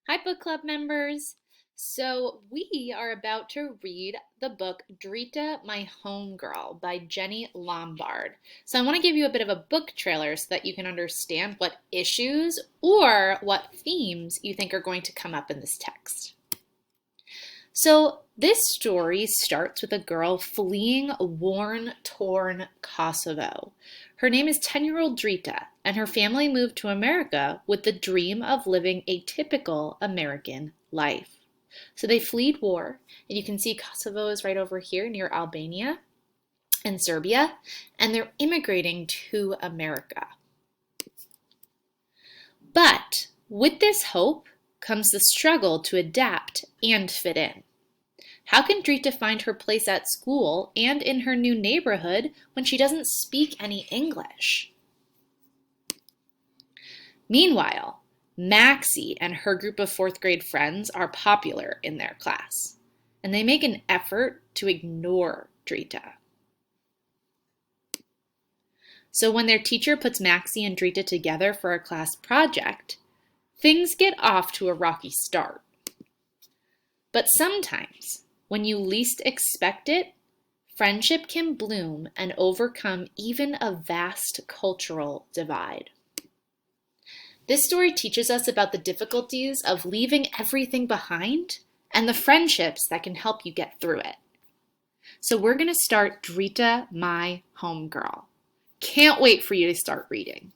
Hi, book club members. We are about to read the book Drita, My Homegirl by Jenny Lombard. So, I want to give you a bit of a book trailer so that you can understand what issues or what themes you think are going to come up in this text. This story starts with a girl fleeing a war-torn Kosovo. Her name is 10-year-old Drita, and her family moved to America with the dream of living a typical American life. So they fled war, and you can see Kosovo is right over here near Albania and Serbia, and they're immigrating to America. But with this hope comes the struggle to adapt and fit in. How can Drita find her place at school and in her new neighborhood when she doesn't speak any English? Meanwhile, Maxie and her group of fourth grade friends are popular in their class, and they make an effort to ignore Drita. So when their teacher puts Maxie and Drita together for a class project, things get off to a rocky start. But sometimes, when you least expect it, friendship can bloom and overcome even a vast cultural divide. This story teaches us about the difficulties of leaving everything behind and the friendships that can help you get through it. So we're going to start Drita, My Homegirl. Can't wait for you to start reading.